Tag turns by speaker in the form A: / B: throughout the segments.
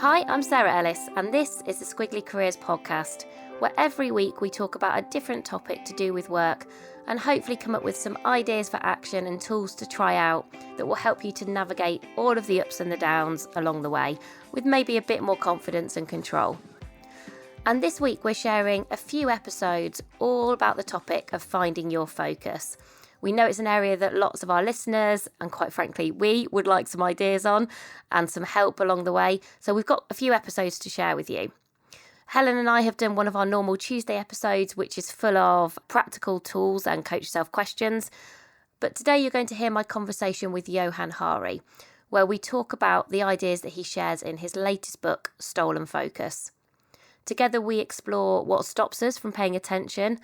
A: Hi, I'm Sarah Ellis, and this is the Squiggly Careers podcast, where every week we talk about a different topic to do with work and hopefully come up with some ideas for action and tools to try out that will help you to navigate all of the ups and the downs along the way with maybe a bit more confidence and control. And this week we're sharing a few episodes all about the topic of finding your focus. We know it's an area that lots of our listeners, and quite frankly, we would like some ideas on and some help along the way. So we've got a few episodes to share with you. Helen and I have done one of our normal Tuesday episodes, which is full of practical tools and coach yourself questions. But today you're going to hear my conversation with Johann Hari, where we talk about the ideas that he shares in his latest book, Stolen Focus. Together we explore what stops us from paying attention,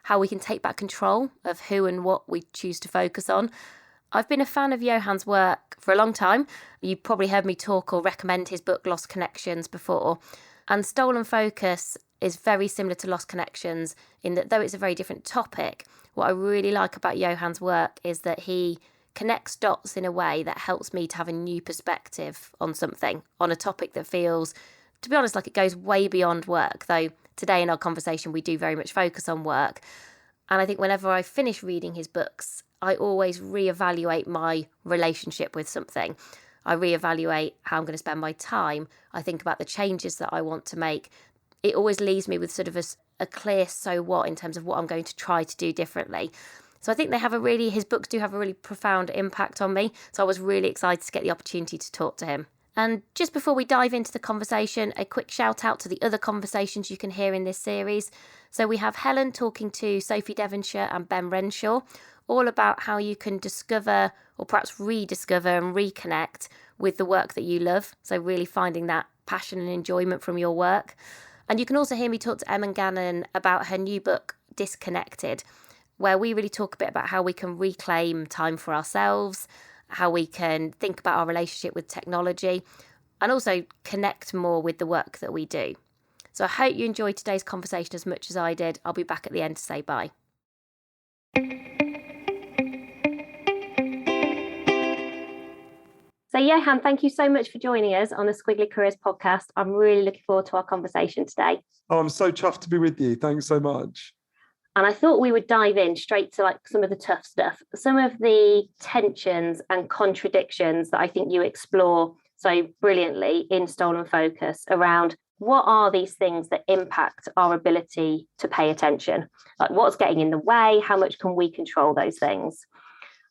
A: how we can take back control of who and what we choose to focus on. I've been a fan of Johann's work for a long time. You've probably heard me talk or recommend his book Lost Connections before. And Stolen Focus is very similar to Lost Connections in that though it's a very different topic, what I really like about Johann's work is that he connects dots in a way that helps me to have a new perspective on something, on a topic that feels, to be honest, like it goes way beyond work, though today in our conversation we do very much focus on work. And I think whenever I finish reading his books, I always reevaluate my relationship with something. I reevaluate how I'm going to spend my time. I think about the changes that I want to make. It always leaves me with sort of a clear so what in terms of what I'm going to try to do differently. So I think his books do have a really profound impact on me. So I was really excited to get the opportunity to talk to him. And just before we dive into the conversation, a quick shout out to the other conversations you can hear in this series. So we have Helen talking to Sophie Devonshire and Ben Renshaw, all about how you can discover or perhaps rediscover and reconnect with the work that you love. So really finding that passion and enjoyment from your work. And you can also hear me talk to Emma Gannon about her new book, Disconnected, where we really talk a bit about how we can reclaim time for ourselves, how we can think about our relationship with technology, and also connect more with the work that we do. So I hope you enjoyed today's conversation as much as I did. I'll be back at the end to say bye. So Johann, thank you so much for joining us on the Squiggly Careers podcast. I'm really looking forward to our conversation today.
B: Oh, I'm so chuffed to be with you. Thanks so much.
A: And I thought we would dive in straight to like some of the tough stuff, some of the tensions and contradictions that I think you explore so brilliantly in Stolen Focus around what are these things that impact our ability to pay attention? Like what's getting in the way? How much can we control those things?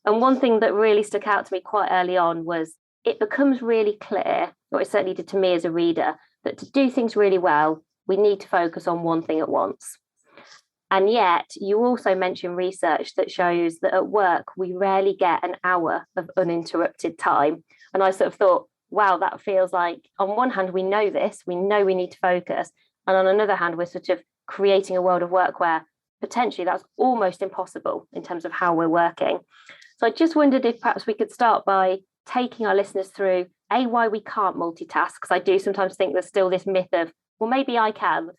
A: And one thing that really stuck out to me quite early on was it becomes really clear, or it certainly did to me as a reader, that to do things really well, we need to focus on one thing at once. And yet you also mention research that shows that at work, we rarely get an hour of uninterrupted time. And I sort of thought, wow, that feels like on one hand, we know this, we know we need to focus. And on another hand, we're sort of creating a world of work where potentially that's almost impossible in terms of how we're working. So I just wondered if perhaps we could start by taking our listeners through, why we can't multitask, because I do sometimes think there's still this myth of, well, maybe I can,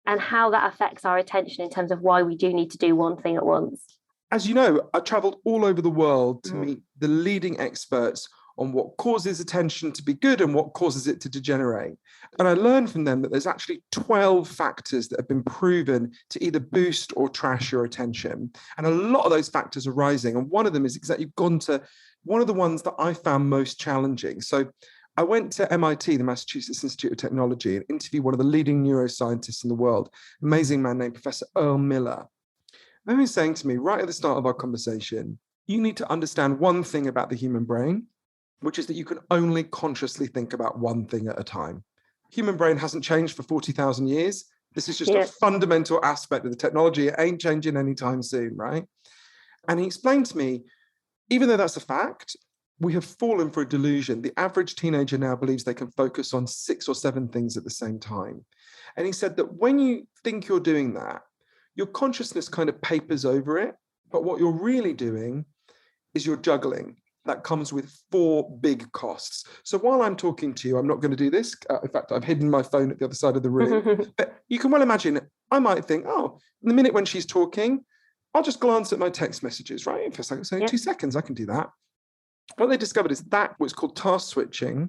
A: and how that affects our attention in terms of why we do need to do one thing at once.
B: As you know, I traveled all over the world to meet the leading experts on what causes attention to be good and what causes it to degenerate. And I learned from them that there's actually 12 factors that have been proven to either boost or trash your attention. And a lot of those factors are rising. And one of them is exactly, you've gone to one of the ones that I found most challenging. So I went to MIT, the Massachusetts Institute of Technology, and interviewed one of the leading neuroscientists in the world, an amazing man named Professor Earl Miller. And he was saying to me right at the start of our conversation, you need to understand one thing about the human brain, which is that you can only consciously think about one thing at a time. Human brain hasn't changed for 40,000 years. This is just a fundamental aspect of the technology. It ain't changing anytime soon, right? And he explained to me, even though that's a fact, we have fallen for a delusion. The average teenager now believes they can focus on 6 or 7 things at the same time. And he said that when you think you're doing that, your consciousness kind of papers over it. But what you're really doing is you're juggling. That comes with 4 big costs. So while I'm talking to you, I'm not going to do this. In fact, I've hidden my phone at the other side of the room. But you can well imagine, I might think, oh, in the minute when she's talking, I'll just glance at my text messages, right? For a second, so 2 seconds, I can do that. What they discovered is that what's called task switching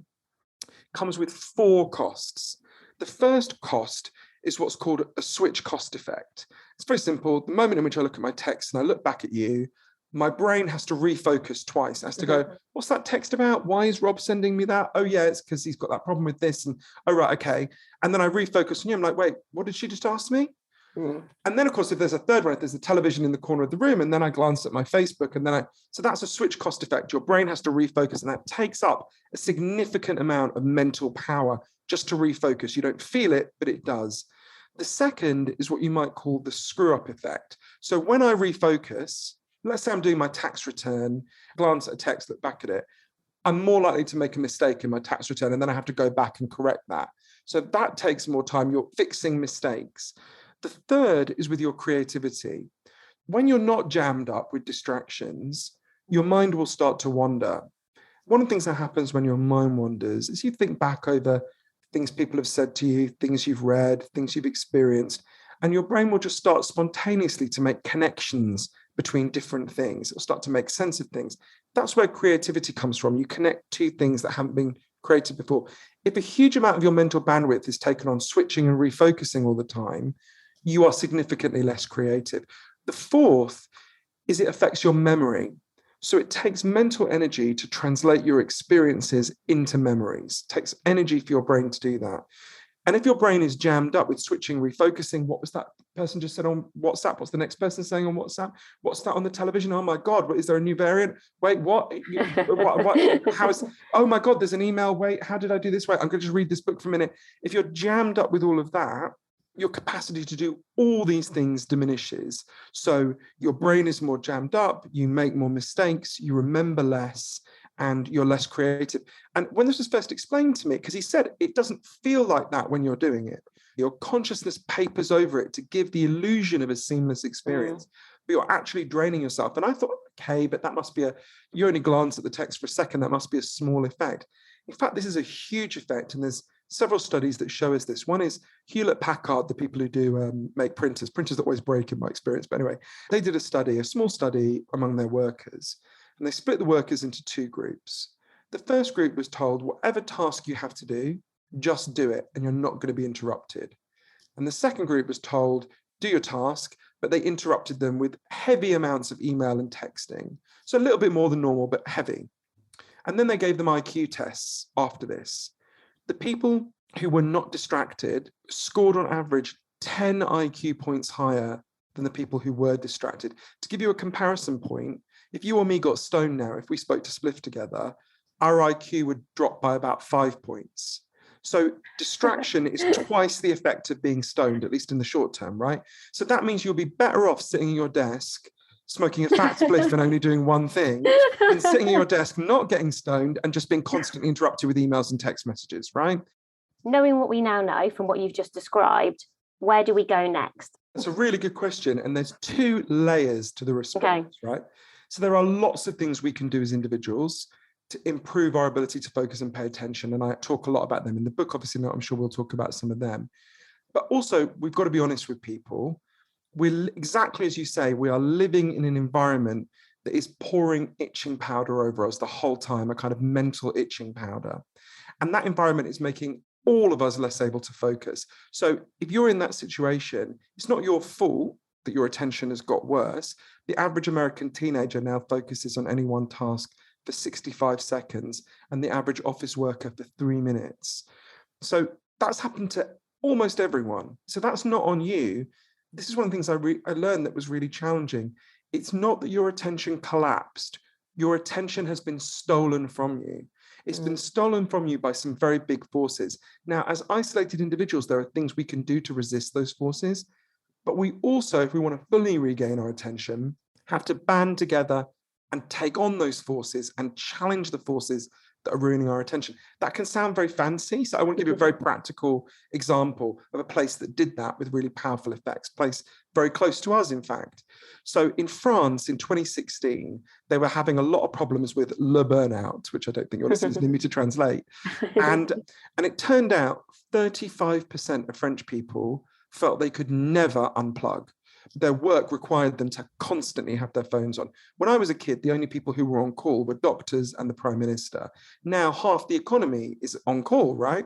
B: comes with 4 costs. The first cost is what's called a switch cost effect. It's very simple. The moment in which I look at my text and I look back at you, my brain has to refocus twice. It has to go, what's that text about? Why is Rob sending me that? Oh, yeah, it's because he's got that problem with this. And, oh, right, okay. And then I refocus on you. I'm like, wait, what did she just ask me? And then, of course, if there's a third one, if there's a television in the corner of the room, and then I glance at my Facebook, and then so that's a switch cost effect. Your brain has to refocus, and that takes up a significant amount of mental power just to refocus. You don't feel it, but it does. The second is what you might call the screw up effect. So when I refocus, let's say I'm doing my tax return, glance at a text, look back at it, I'm more likely to make a mistake in my tax return, and then I have to go back and correct that. So that takes more time. You're fixing mistakes. The third is with your creativity. When you're not jammed up with distractions, your mind will start to wander. One of the things that happens when your mind wanders is you think back over things people have said to you, things you've read, things you've experienced, and your brain will just start spontaneously to make connections between different things. It'll start to make sense of things. That's where creativity comes from. You connect 2 things that haven't been created before. If a huge amount of your mental bandwidth is taken on switching and refocusing all the time, you are significantly less creative. The fourth is it affects your memory. So it takes mental energy to translate your experiences into memories. It takes energy for your brain to do that. And if your brain is jammed up with switching, refocusing, what was that person just said on WhatsApp? What's the next person saying on WhatsApp? What's that on the television? Oh my God, is there a new variant? Wait, what? Oh my God, there's an email. Wait, how did I do this? Wait, I'm going to just read this book for a minute. If you're jammed up with all of that, your capacity to do all these things diminishes. So your brain is more jammed up, you make more mistakes, you remember less, and you're less creative. And when this was first explained to me, because he said it doesn't feel like that when you're doing it. Your consciousness papers over it to give the illusion of a seamless experience, but you're actually draining yourself. And I thought, okay, but that must be you only glance at the text for a second, that must be a small effect. In fact, this is a huge effect, and there's several studies that show us this. One is Hewlett-Packard, the people who do make printers that always break in my experience. But anyway, they did a small study among their workers, and they split the workers into 2 groups. The first group was told, whatever task you have to do, just do it, and you're not going to be interrupted. And the second group was told, do your task, but they interrupted them with heavy amounts of email and texting. So a little bit more than normal, but heavy. And then they gave them IQ tests after this. The people who were not distracted scored on average 10 IQ points higher than the people who were distracted. To give you a comparison point, if you or me got stoned now, if we spoke to Spliff together, our IQ would drop by about 5 points. So distraction is twice the effect of being stoned, at least in the short term, right? So that means you'll be better off sitting at your desk, smoking a fat spliff and only doing one thing, than sitting at your desk, not getting stoned and just being constantly interrupted with emails and text messages, right?
A: Knowing what we now know from what you've just described, where do we go next?
B: That's a really good question. And there's 2 layers to the response, right? So there are lots of things we can do as individuals to improve our ability to focus and pay attention. And I talk a lot about them in the book, obviously. I'm sure we'll talk about some of them. But also, we've got to be honest with people. We're exactly as you say, we are living in an environment that is pouring itching powder over us the whole time, a kind of mental itching powder. And that environment is making all of us less able to focus. So if you're in that situation, it's not your fault that your attention has got worse. The average American teenager now focuses on any one task for 65 seconds and the average office worker for 3 minutes. So that's happened to almost everyone. So that's not on you. This is one of the things I learned that was really challenging. It's not that your attention collapsed. Your attention has been stolen from you. It's been stolen from you by some very big forces. Now, as isolated individuals, there are things we can do to resist those forces. But we also, if we want to fully regain our attention, have to band together and take on those forces and challenge the forces that are ruining our attention. That can sound very fancy. So I want to give you a very practical example of a place that did that with really powerful effects, a place very close to us, in fact. So in France in 2016, they were having a lot of problems with le burnout, which I don't think your listeners need me to translate. And it turned out 35% of French people felt they could never unplug. their work required them to constantly have their phones on. When I was a kid, the only people who were on call were doctors and the Prime Minister. Now half the economy is on call, right?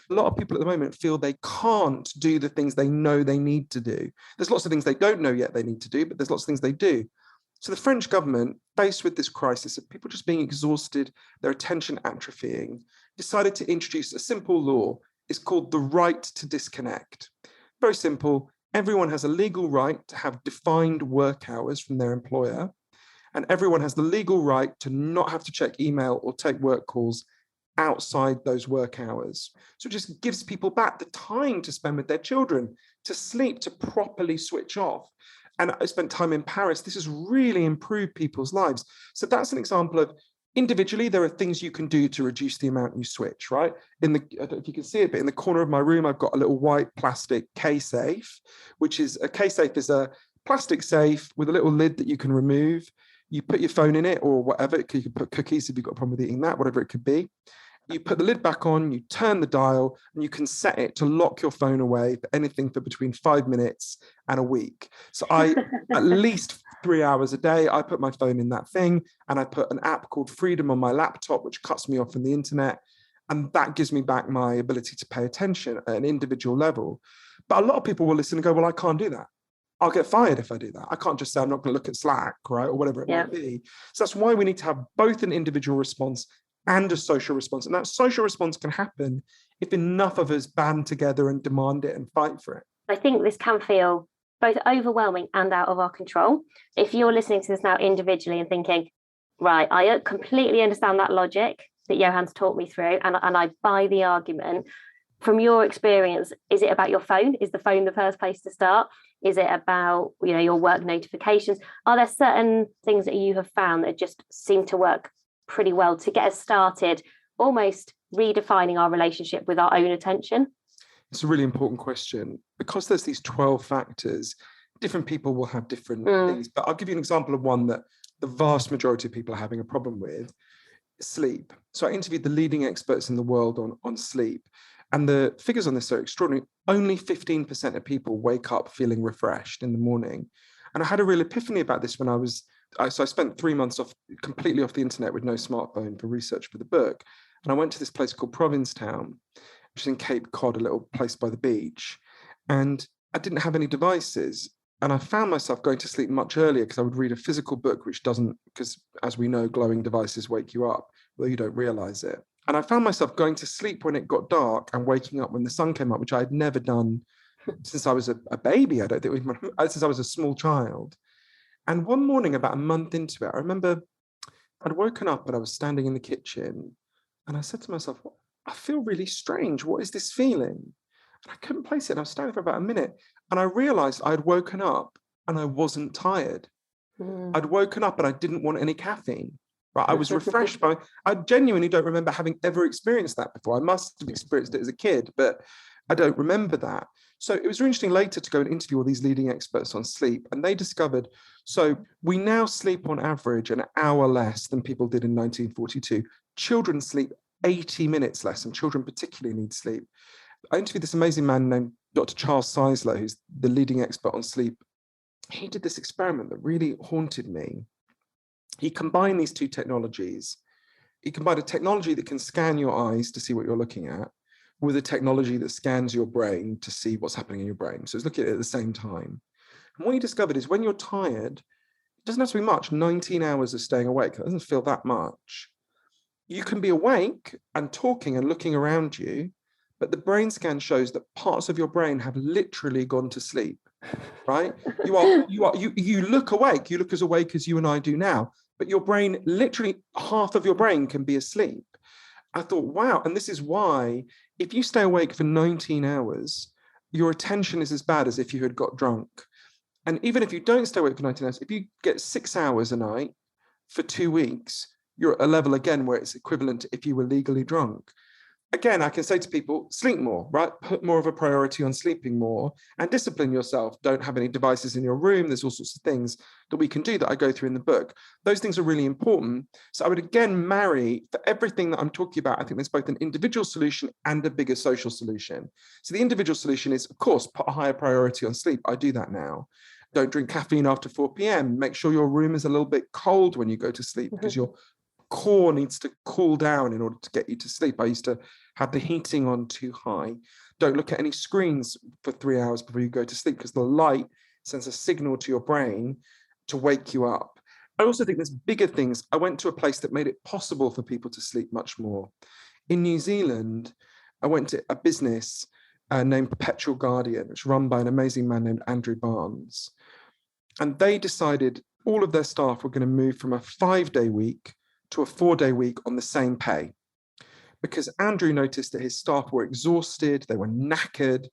B: A lot of people at the moment feel they can't do the things they know they need to do. There's lots of things they don't know yet they need to do, but there's lots of things they do. So the French government, faced with this crisis of people just being exhausted, their attention atrophying, decided to introduce a simple law. It's called the right to disconnect. Very simple. Everyone has a legal right to have defined work hours from their employer, and everyone has the legal right to not have to check email or take work calls outside those work hours. So it just gives people back the time to spend with their children, to sleep, to properly switch off. And I spent time in Paris. This has really improved people's lives. So that's an example of individually, there are things you can do to reduce the amount you switch, right? I don't know if you can see it, but in the corner of my room, I've got a little white plastic K-safe, which is a K-safe is a plastic safe with a little lid that you can remove. You put your phone in it or whatever. You can put cookies if you've got a problem with eating that, whatever it could be. You put the lid back on, you turn the dial, and you can set it to lock your phone away for anything for between 5 minutes and a week. So at least 3 hours a day, I put my phone in that thing, and I put an app called Freedom on my laptop, which cuts me off from the internet. And that gives me back my ability to pay attention at an individual level. But a lot of people will listen and go, well, I can't do that. I'll get fired if I do that. I can't just say I'm not going to look at Slack, right? Or whatever it might be. So that's why we need to have both an individual response and a social response. And that social response can happen if enough of us band together and demand it and fight for it.
A: I think this can feel both overwhelming and out of our control. If you're listening to this now individually and thinking, right, I completely understand that logic that Johann's taught me through, and I buy the argument. From your experience, is it about your phone? Is the phone the first place to start? Is it about, your work notifications? Are there certain things that you have found that just seem to work pretty well to get us started, almost redefining our relationship with our own attention?
B: It's a really important question. Because there's these 12 factors, different people will have different things. But I'll give you an example of one that the vast majority of people are having a problem with: sleep. So I interviewed the leading experts in the world on sleep. And the figures on this are extraordinary. Only 15% of people wake up feeling refreshed in the morning. And I had a real epiphany about this when I spent 3 months completely off the internet with no smartphone for research for the book. And I went to this place called Provincetown, which is in Cape Cod, a little place by the beach. And I didn't have any devices. And I found myself going to sleep much earlier because I would read a physical book, which doesn't, because as we know, glowing devices wake you up, although you don't realize it. And I found myself going to sleep when it got dark and waking up when the sun came up, which I had never done since I was a baby. I don't think, since I was a small child. And one morning, about a month into it, I remember I'd woken up and I was standing in the kitchen and I said to myself, I feel really strange. What is this feeling? And I couldn't place it. And I was standing for about a minute and I realized I'd woken up and I wasn't tired. I'd woken up and I didn't want any caffeine. Right? I was refreshed I genuinely don't remember having ever experienced that before. I must have experienced it as a kid, but I don't remember that. So it was really interesting later to go and interview all these leading experts on sleep. And they discovered, so we now sleep on average an hour less than people did in 1942. Children sleep 80 minutes less, and children particularly need sleep. I interviewed this amazing man named Dr. Charles Czeisler, who's the leading expert on sleep. He did this experiment that really haunted me. He combined these two technologies. He combined a technology that can scan your eyes to see what you're looking at with a technology that scans your brain to see what's happening in your brain. So it's looking at it at the same time. And what he discovered is when you're tired, it doesn't have to be much, 19 hours of staying awake. It doesn't feel that much. You can be awake and talking and looking around you, but the brain scan shows that parts of your brain have literally gone to sleep, right? You look awake, you look as awake as you and I do now, but your brain, literally half of your brain can be asleep. I thought, wow. And this is why if you stay awake for 19 hours, your attention is as bad as if you had got drunk. And even if you don't stay awake for 19 hours, if you get 6 hours a night for 2 weeks, you're at a level again where it's equivalent to if you were legally drunk. Again, I can say to people, sleep more, right? Put more of a priority on sleeping more and discipline yourself. Don't have any devices in your room. There's all sorts of things that we can do that I go through in the book. Those things are really important. So I would again marry, for everything that I'm talking about, I think there's both an individual solution and a bigger social solution. So the individual solution is, of course, put a higher priority on sleep. I do that now. Don't drink caffeine after 4 p.m. Make sure your room is a little bit cold when you go to sleep because your core needs to cool down in order to get you to sleep. I used to have the heating on too high. Don't look at any screens for 3 hours before you go to sleep because the light sends a signal to your brain to wake you up. I also think there's bigger things. I went to a place that made it possible for people to sleep much more. In New Zealand, I went to a business named Perpetual Guardian, which is run by an amazing man named Andrew Barnes. And they decided all of their staff were going to move from a 5-day week to a 4-day week on the same pay. Because Andrew noticed that his staff were exhausted, they were knackered,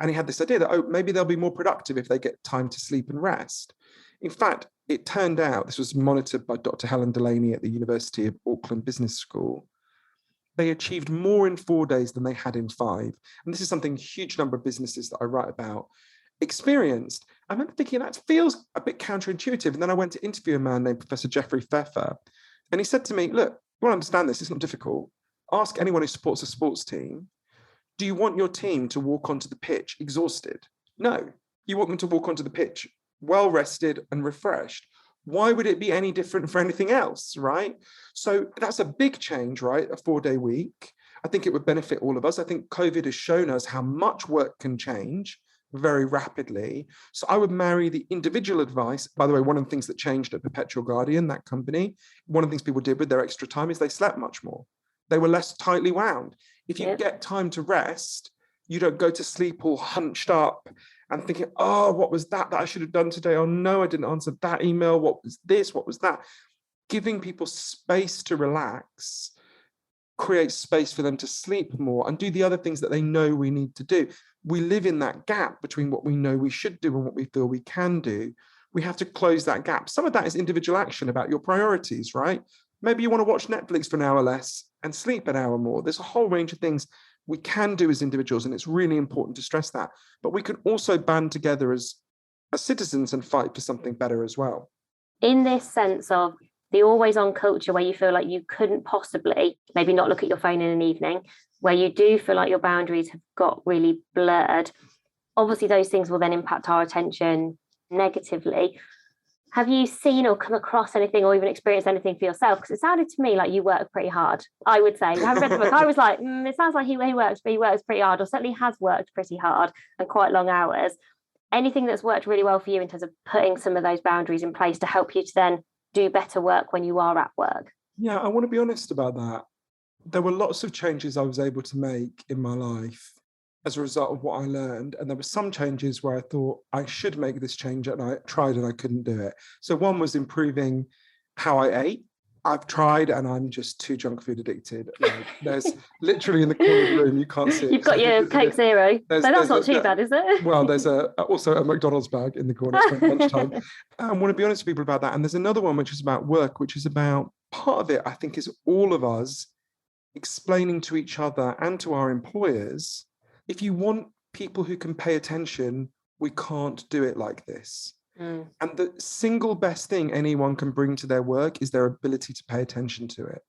B: and he had this idea that, maybe they'll be more productive if they get time to sleep and rest. In fact, it turned out, this was monitored by Dr. Helen Delaney at the University of Auckland Business School, they achieved more in 4 days than they had in 5. And this is something a huge number of businesses that I write about experienced. I remember thinking that feels a bit counterintuitive. And then I went to interview a man named Professor Jeffrey Pfeffer. And he said to me, look, you want to understand this, it's not difficult. Ask anyone who supports a sports team, do you want your team to walk onto the pitch exhausted? No, you want them to walk onto the pitch well rested and refreshed. Why would it be any different for anything else, right? So that's a big change, right? A 4-day week. I think it would benefit all of us. I think COVID has shown us how much work can change very rapidly. So I would marry the individual advice. By the way, one of the things that changed at Perpetual Guardian, that company, one of the things people did with their extra time is they slept much more. They were less tightly wound. If you get time to rest, you don't go to sleep all hunched up and thinking, what was that I should have done today? Oh no, I didn't answer that email. What was this? What was that? Giving people space to relax creates space for them to sleep more and do the other things that they know we need to do. We live in that gap between what we know we should do and what we feel we can do. We have to close that gap. Some of that is individual action about your priorities, right? Maybe you want to watch Netflix for an hour less and sleep an hour more. There's a whole range of things we can do as individuals, and it's really important to stress that. But we can also band together as citizens and fight for something better as well.
A: In this sense of the always on culture where you feel like you couldn't possibly maybe not look at your phone in an evening, where you do feel like your boundaries have got really blurred, obviously those things will then impact our attention negatively. Have you seen or come across anything or even experienced anything for yourself? Because it sounded to me like you work pretty hard, I would say. I haven't read the book. I was like, it sounds like he works pretty hard, or certainly has worked pretty hard and quite long hours. Anything that's worked really well for you in terms of putting some of those boundaries in place to help you to then do better work when you are at work?
B: Yeah, I want to be honest about that. There were lots of changes I was able to make in my life as a result of what I learned. And there were some changes where I thought I should make this change and I tried and I couldn't do it. So one was improving how I ate. I've tried and I'm just too junk food addicted. Like, there's literally in the corner of the room, you can't see it.
A: You've got your Coke Zero. So that's not too bad, is it?
B: Well, there's also a McDonald's bag in the corner at lunchtime. I want to be honest with people about that. And there's another one which is about work, which is about part of it, I think, is all of us explaining to each other and to our employers, if you want people who can pay attention, we can't do it like this. And the single best thing anyone can bring to their work is their ability to pay attention to it.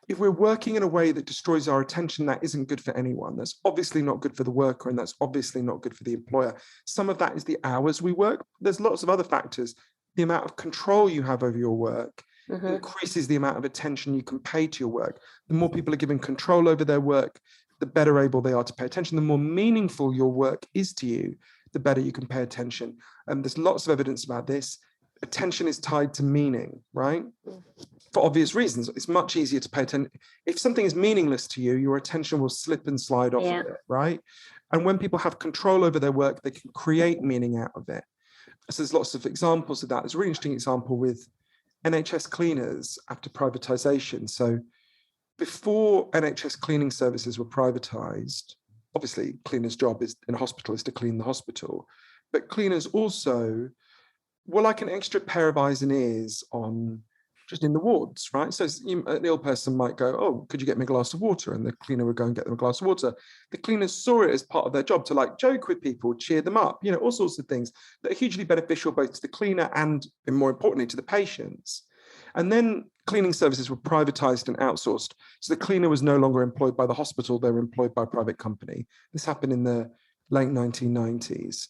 B: If we're working in a way that destroys our attention, that isn't good for anyone. That's obviously not good for the worker, and that's obviously not good for the employer. Some of that is the hours we work. There's lots of other factors. The amount of control you have over your work increases the amount of attention you can pay to your work. The more people are given control over their work, the better able they are to pay attention. The more meaningful your work is to you, the better you can pay attention. And there's lots of evidence about this. Attention is tied to meaning, right? For obvious reasons. It's much easier to pay attention. If something is meaningless to you, your attention will slip and slide off of it, right? And when people have control over their work, they can create meaning out of it. So there's lots of examples of that. There's a really interesting example with NHS cleaners after privatization. So before NHS cleaning services were privatized, obviously cleaners' job is in a hospital is to clean the hospital, but cleaners also were like an extra pair of eyes and ears on just in the wards, right? So an ill person might go, oh, could you get me a glass of water? And the cleaner would go and get them a glass of water. The cleaners saw it as part of their job to like joke with people, cheer them up, all sorts of things that are hugely beneficial both to the cleaner and more importantly, to the patients. And then cleaning services were privatized and outsourced. So the cleaner was no longer employed by the hospital, they were employed by a private company. This happened in the late 1990s.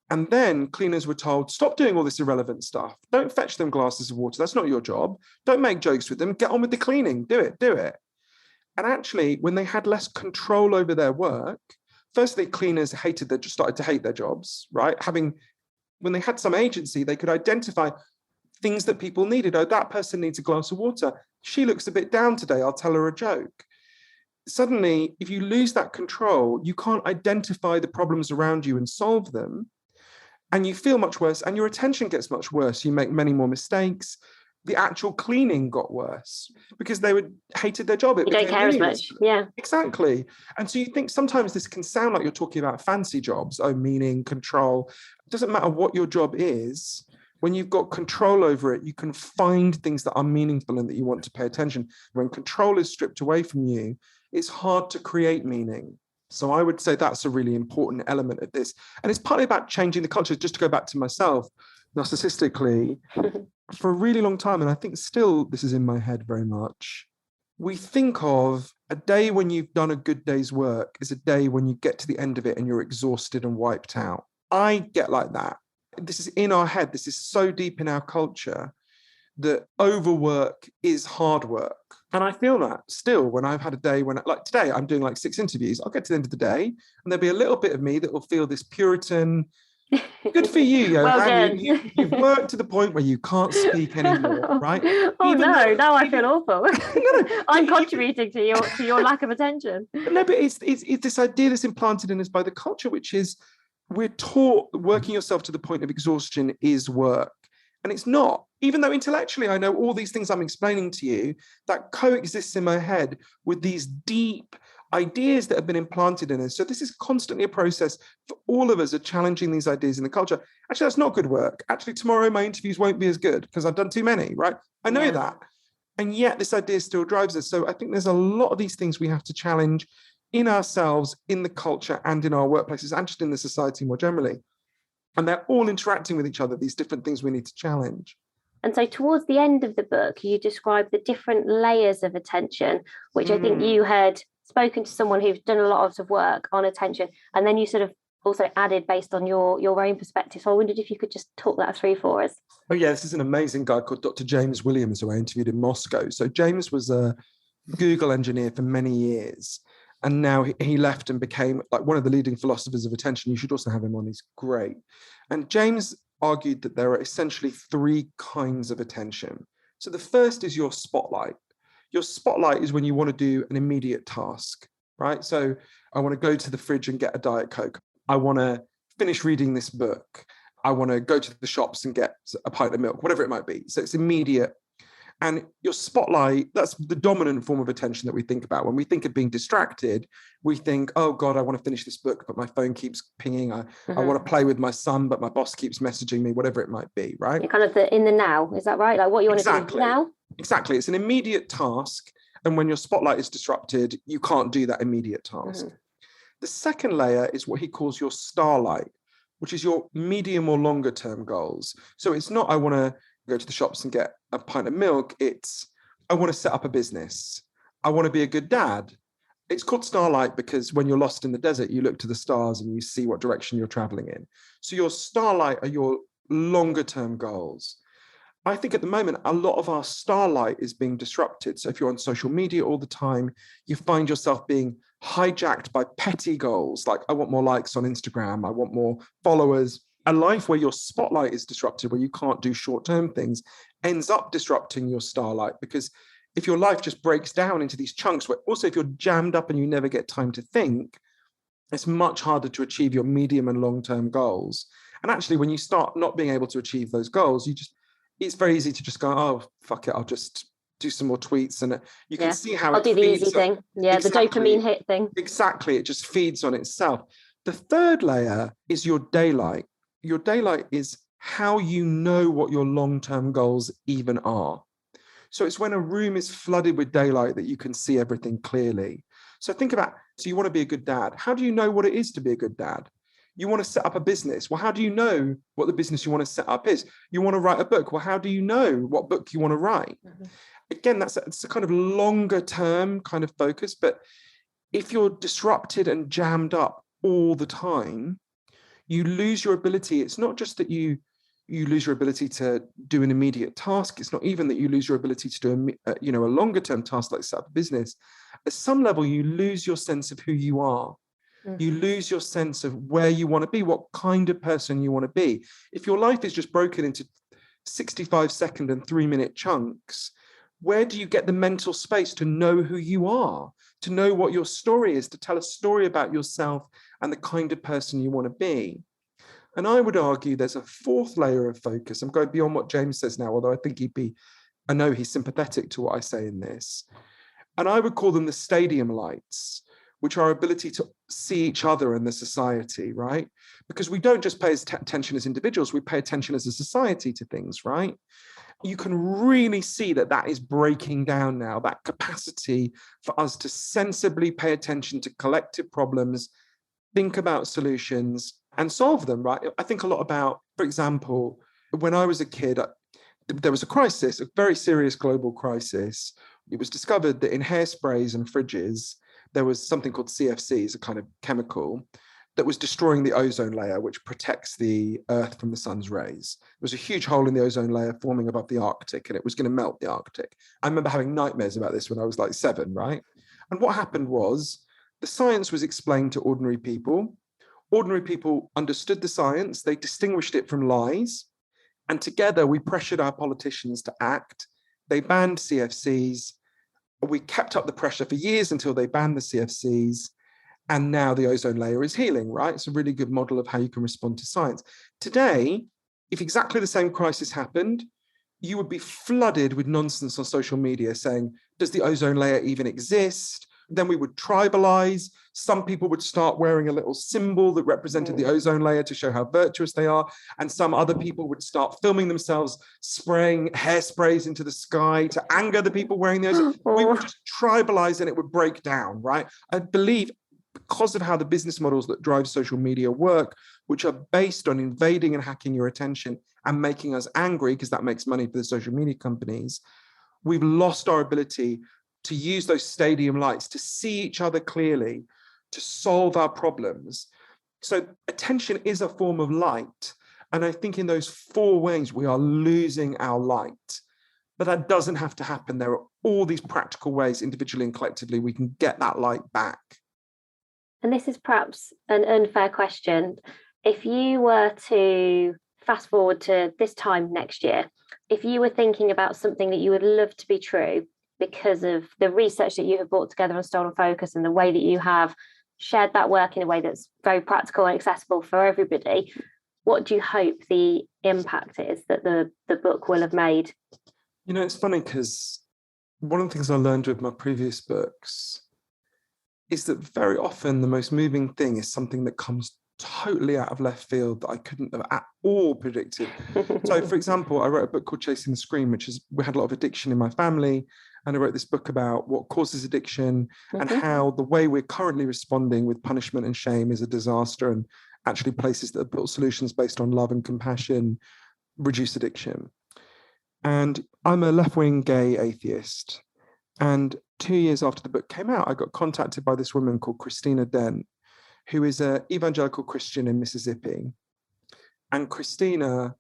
B: And then cleaners were told, stop doing all this irrelevant stuff. Don't fetch them glasses of water. That's not your job. Don't make jokes with them. Get on with the cleaning. Do it. And actually, when they had less control over their work, firstly, cleaners started to hate their jobs, right? When they had some agency, they could identify things that people needed. Oh, that person needs a glass of water. She looks a bit down today. I'll tell her a joke. Suddenly, if you lose that control, you can't identify the problems around you and solve them. And you feel much worse, and your attention gets much worse. You make many more mistakes. The actual cleaning got worse because they hated their job.
A: You don't care as much. Yeah.
B: Exactly. And so you think sometimes this can sound like you're talking about fancy jobs, meaning, control. It doesn't matter what your job is. When you've got control over it, you can find things that are meaningful and that you want to pay attention. When control is stripped away from you, it's hard to create meaning. So I would say that's a really important element of this. And it's partly about changing the culture. Just to go back to myself, narcissistically, for a really long time, and I think still this is in my head very much, we think of a day when you've done a good day's work as a day when you get to the end of it and you're exhausted and wiped out. I get like that. This is in our head. This is so deep in our culture that overwork is hard work. And I feel that still when I've had a day when, like today, I'm doing like 6 interviews. I'll get to the end of the day and there'll be a little bit of me that will feel this Puritan. Good for you, Johann. You've worked to the point where you can't speak anymore, right?
A: Now I feel awful. I'm contributing to your lack of attention.
B: No, but it's this idea that's implanted in us by the culture, which is we're taught working yourself to the point of exhaustion is work. And it's not, even though intellectually I know all these things I'm explaining to you, that coexists in my head with these deep ideas that have been implanted in us. So this is constantly a process for all of us of challenging these ideas in the culture. Actually, that's not good work. Actually, tomorrow my interviews won't be as good because I've done too many, right? I know that. And yet this idea still drives us. So I think there's a lot of these things we have to challenge in ourselves, in the culture, and in our workplaces, and just in the society more generally. And they're all interacting with each other, these different things we need to challenge.
A: And so towards the end of the book, you describe the different layers of attention, which I think you had spoken to someone who's done a lot of work on attention. And then you sort of also added based on your own perspective. So I wondered if you could just talk that through for us.
B: Oh, yeah, this is an amazing guy called Dr. James Williams, who I interviewed in Moscow. So James was a Google engineer for many years. And now he left and became like one of the leading philosophers of attention. You should also have him on. He's great. And James argued that there are essentially 3 kinds of attention. So the first is your spotlight. Your spotlight is when you want to do an immediate task, right? So I want to go to the fridge and get a Diet Coke. I want to finish reading this book. I want to go to the shops and get a pint of milk, whatever it might be. So it's immediate. And your spotlight, that's the dominant form of attention that we think about. When we think of being distracted, we think, oh God, I want to finish this book, but my phone keeps pinging. I want to play with my son, but my boss keeps messaging me, whatever it might be, right?
A: You're kind of in the now, is that right? Like what you want to do now?
B: Exactly. It's an immediate task. And when your spotlight is disrupted, you can't do that immediate task. The second layer is what he calls your starlight, which is your medium or longer term goals. So it's not, I want to go to the shops and get a pint of milk. It's, I want to set up a business. I want to be a good dad. It's called starlight because when you're lost in the desert, you look to the stars and you see what direction you're traveling in. So your starlight are your longer term goals. I think at the moment, a lot of our starlight is being disrupted. So if you're on social media all the time, you find yourself being hijacked by petty goals. Like I want more likes on Instagram. I want more followers. A life where your spotlight is disrupted, where you can't do short-term things, ends up disrupting your starlight. Because if your life just breaks down into these chunks, where also if you're jammed up and you never get time to think, it's much harder to achieve your medium and long-term goals. And actually, when you start not being able to achieve those goals, it's very easy to just go, oh, fuck it, I'll just do some more tweets. And you can see how
A: I'll do the easy thing. Yeah, exactly. The dopamine hit thing.
B: Exactly. It just feeds on itself. The third layer is your daylight. Your daylight is how you know what your long-term goals even are. So it's when a room is flooded with daylight that you can see everything clearly. So think about, so you want to be a good dad. How do you know what it is to be a good dad? You want to set up a business. Well, how do you know what the business you want to set up is? You want to write a book. Well, how do you know what book you want to write? Again, it's a kind of longer term kind of focus. But if you're disrupted and jammed up all the time, You lose your ability. It's not just that you lose your ability to do an immediate task. It's not even that you lose your ability to do a longer term task like set up a business. At some level, you lose your sense of who you are. You lose your sense of where you want to be, what kind of person you want to be. If your life is just broken into 65-second and 3-minute chunks, where do you get the mental space to know who you are, to know what your story is, to tell a story about yourself and the kind of person you want to be? And I would argue there's a fourth layer of focus. I'm going beyond what James says now, although I know he's sympathetic to what I say in this. And I would call them the stadium lights, which are our ability to see each other in the society, right? Because we don't just pay attention as individuals, we pay attention as a society to things, right? You can really see that is breaking down now, that capacity for us to sensibly pay attention to collective problems, think about solutions and solve them, right? I think a lot about, for example, when I was a kid, there was a crisis, a very serious global crisis. It was discovered that in hairsprays and fridges, there was something called CFCs, a kind of chemical that was destroying the ozone layer, which protects the Earth from the sun's rays. There was a huge hole in the ozone layer forming above the Arctic, and it was going to melt the Arctic. I remember having nightmares about this when I was like 7, right? And what happened was the science was explained to ordinary people. Ordinary people understood the science, they distinguished it from lies, and together we pressured our politicians to act. They banned CFCs. We kept up the pressure for years until they banned the CFCs. And now the ozone layer is healing, right? It's a really good model of how you can respond to science. Today, if exactly the same crisis happened, you would be flooded with nonsense on social media saying, does the ozone layer even exist? Then we would tribalize. Some people would start wearing a little symbol that represented the ozone layer to show how virtuous they are. And some other people would start filming themselves spraying hairsprays into the sky to anger the people wearing the ozone. We would just tribalize and it would break down, right? I believe because of how the business models that drive social media work, which are based on invading and hacking your attention and making us angry, because that makes money for the social media companies, we've lost our ability to use those stadium lights, to see each other clearly, to solve our problems. So attention is a form of light. And I think in those 4 ways, we are losing our light. But that doesn't have to happen. There are all these practical ways, individually and collectively, we can get that light back.
A: And this is perhaps an unfair question. If you were to fast forward to this time next year, if you were thinking about something that you would love to be true because of the research that you have brought together on Stolen Focus and the way that you have shared that work in a way that's very practical and accessible for everybody, what do you hope the impact is that the book will have made?
B: You know, it's funny because one of the things I learned with my previous books is that very often the most moving thing is something that comes totally out of left field that I couldn't have at all predicted. So, for example, I wrote a book called Chasing the Scream, we had a lot of addiction in my family. And I wrote this book about what causes addiction and how the way we're currently responding with punishment and shame is a disaster, and actually places that have built solutions based on love and compassion reduce addiction. And I'm a left-wing gay atheist. And 2 years after the book came out, I got contacted by this woman called Christina Dent, who is an evangelical Christian in Mississippi. And Christina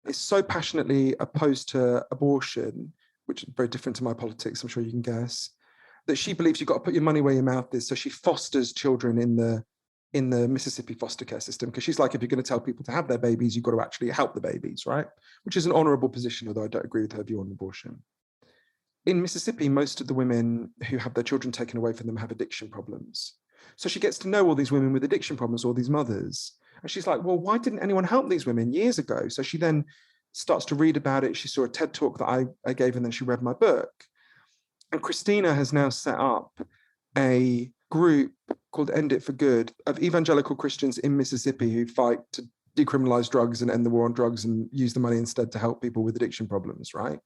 B: is so passionately opposed to abortion, which is very different to my politics, I'm sure you can guess, that she believes you've got to put your money where your mouth is. So she fosters children in the Mississippi foster care system, because she's like, if you're going to tell people to have their babies, you've got to actually help the babies, right? Which is an honorable position, although I don't agree with her view on abortion. In Mississippi, most of the women who have their children taken away from them have addiction problems. So she gets to know all these women with addiction problems, all these mothers. And she's like, well, why didn't anyone help these women years ago? So she then starts to read about it. She saw a TED talk that I gave, and then she read my book. And Christina has now set up a group called End It for Good of evangelical Christians in Mississippi who fight to decriminalize drugs and end the war on drugs and use the money instead to help people with addiction problems, right?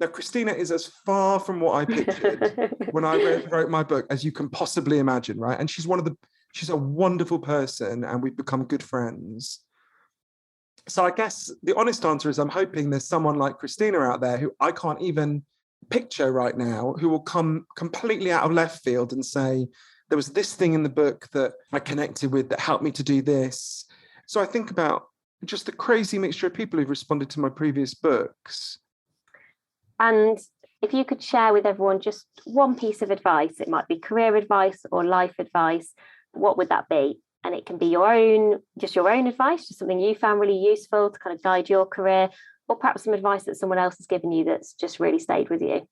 B: Now, Christina is as far from what I pictured when I wrote my book as you can possibly imagine, right? And she's a wonderful person, and we've become good friends. So I guess the honest answer is I'm hoping there's someone like Christina out there who I can't even picture right now, who will come completely out of left field and say, there was this thing in the book that I connected with that helped me to do this. So I think about just the crazy mixture of people who've responded to my previous books.
A: And if you could share with everyone just one piece of advice, it might be career advice or life advice, what would that be? And it can be your own advice, just something you found really useful to kind of guide your career, or perhaps some advice that someone else has given you that's just really stayed with you.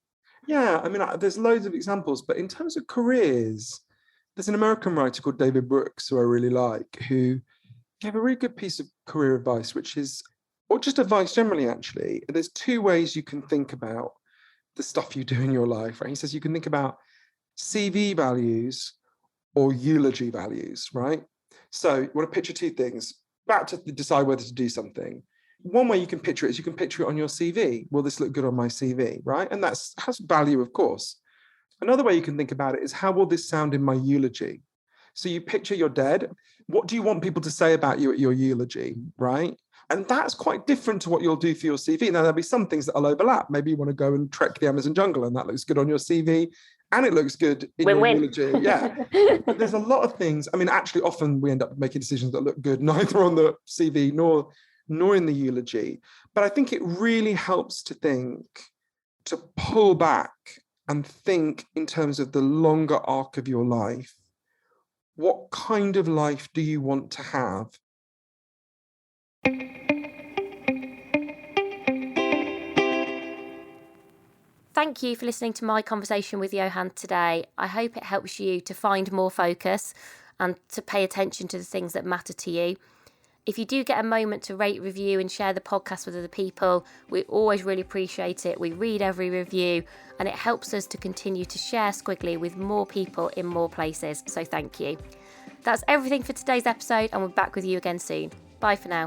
B: Yeah, I mean, there's loads of examples, but in terms of careers, there's an American writer called David Brooks, who I really like, who gave a really good piece of career advice, which is, or just advice generally, actually. There's two ways you can think about the stuff you do in your life, right? He says you can think about CV values or eulogy values, right? So you want to picture two things, about to decide whether to do something. One way you can picture it is you can picture it on your CV. Will this look good on my CV, right? And that has value, of course. Another way you can think about it is, how will this sound in my eulogy? So you picture you're dead. What do you want people to say about you at your eulogy, right? And that's quite different to what you'll do for your CV. Now, there'll be some things that'll overlap. Maybe you want to go and trek the Amazon jungle, and that looks good on your CV, and it looks good in your eulogy. Yeah. But there's a lot of things. I mean, actually, often we end up making decisions that look good neither on the CV nor in the eulogy. But I think it really helps to pull back and think in terms of the longer arc of your life. What kind of life do you want to have?
A: Thank you for listening to my conversation with Johann today. I hope it helps you to find more focus and to pay attention to the things that matter to you. If you do get a moment to rate, review and share the podcast with other people, we always really appreciate it. We read every review and it helps us to continue to share Squiggly with more people in more places. So thank you. That's everything for today's episode, and we're back with you again soon. Bye for now.